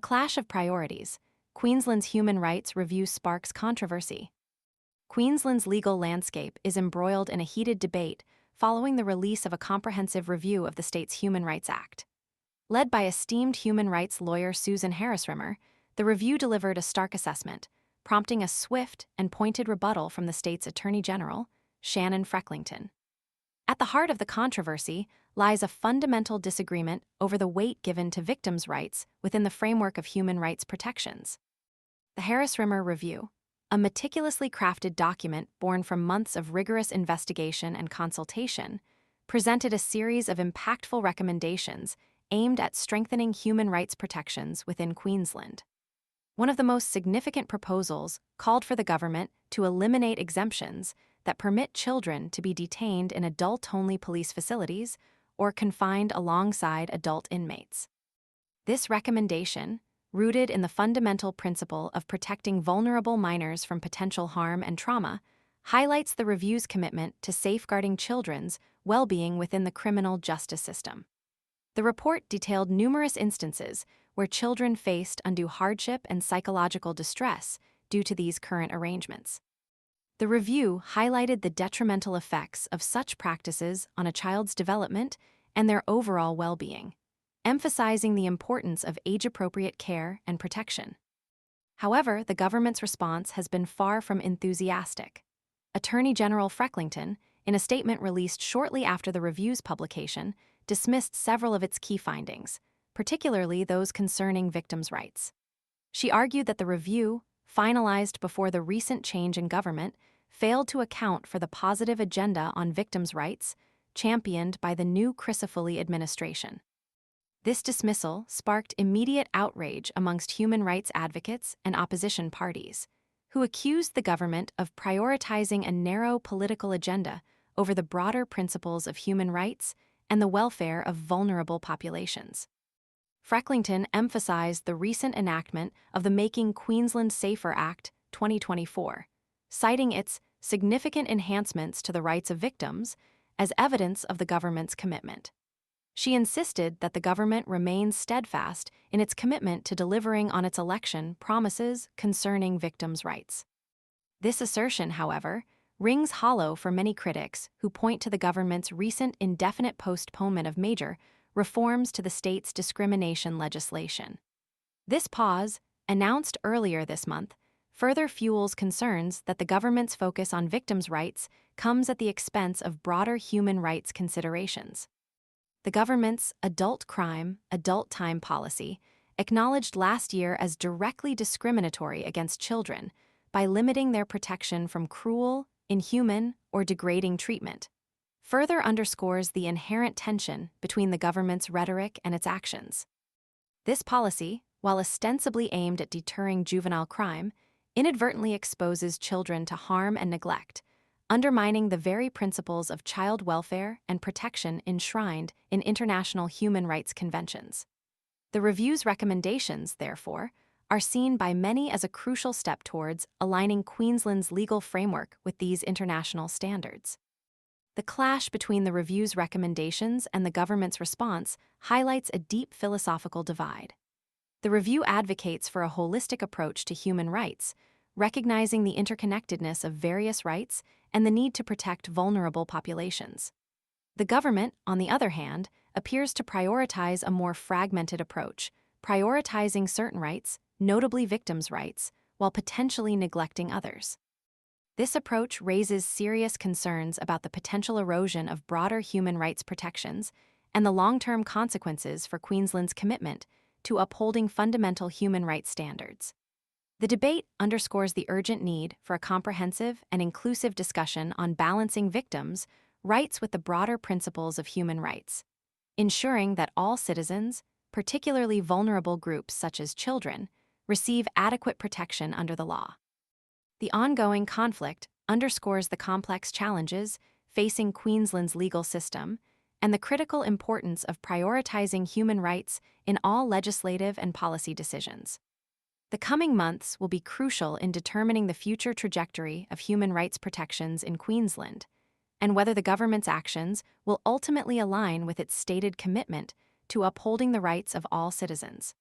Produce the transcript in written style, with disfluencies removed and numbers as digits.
clash of priorities. Queensland's human rights review sparks controversy. Queensland's legal landscape is embroiled in a heated debate following the release of a comprehensive review of the state's Human Rights Act. Led by esteemed human rights lawyer Susan Harris-Rimmer, the review delivered a stark assessment, prompting a swift and pointed rebuttal from the state's Attorney General, Shannon Frecklington. At the heart of the controversy lies a fundamental disagreement over the weight given to victims' rights within the framework of human rights protections. The Harris-Rimmer Review, a meticulously crafted document born from months of rigorous investigation and consultation, presented a series of impactful recommendations aimed at strengthening human rights protections within Queensland. One of the most significant proposals called for the government to eliminate exemptions that permit children to be detained in adult-only police facilities or confined alongside adult inmates. This recommendation, rooted in the fundamental principle of protecting vulnerable minors from potential harm and trauma, highlights the review's commitment to safeguarding children's well-being within the criminal justice system. The report detailed numerous instances where children faced undue hardship and psychological distress due to these current arrangements. The review highlighted the detrimental effects of such practices on a child's development and their overall well-being, emphasizing the importance of age-appropriate care and protection. However, the government's response has been far from enthusiastic. Attorney General Frecklington, in a statement released shortly after the review's publication, dismissed several of its key findings, particularly those concerning victims' rights. She argued that the review, finalized before the recent change in government, failed to account for the positive agenda on victims' rights championed by the new Crisafulli administration. This dismissal sparked immediate outrage amongst human rights advocates and opposition parties, who accused the government of prioritizing a narrow political agenda over the broader principles of human rights and the welfare of vulnerable populations. Frecklington emphasized the recent enactment of the Making Queensland Safer Act 2024, citing its significant enhancements to the rights of victims as evidence of the government's commitment. She insisted that the government remains steadfast in its commitment to delivering on its election promises concerning victims' rights. This assertion, however, rings hollow for many critics who point to the government's recent indefinite postponement of major reforms to the state's discrimination legislation. This pause, announced earlier this month, further fuels concerns that the government's focus on victims' rights comes at the expense of broader human rights considerations. The government's adult crime, adult time policy, acknowledged last year as directly discriminatory against children by limiting their protection from cruel, inhuman, or degrading treatment, further underscores the inherent tension between the government's rhetoric and its actions. This policy, while ostensibly aimed at deterring juvenile crime, inadvertently exposes children to harm and neglect, undermining the very principles of child welfare and protection enshrined in international human rights conventions. The review's recommendations, therefore, are seen by many as a crucial step towards aligning Queensland's legal framework with these international standards. The clash between the review's recommendations and the government's response highlights a deep philosophical divide. The review advocates for a holistic approach to human rights, recognizing the interconnectedness of various rights and the need to protect vulnerable populations. The government, on the other hand, appears to prioritize a more fragmented approach, prioritizing certain rights, notably victims' rights, while potentially neglecting others. This approach raises serious concerns about the potential erosion of broader human rights protections and the long-term consequences for Queensland's commitment to upholding fundamental human rights standards. The debate underscores the urgent need for a comprehensive and inclusive discussion on balancing victims' rights with the broader principles of human rights, ensuring that all citizens, particularly vulnerable groups such as children, receive adequate protection under the law. The ongoing conflict underscores the complex challenges facing Queensland's legal system and the critical importance of prioritizing human rights in all legislative and policy decisions. The coming months will be crucial in determining the future trajectory of human rights protections in Queensland, and whether the government's actions will ultimately align with its stated commitment to upholding the rights of all citizens.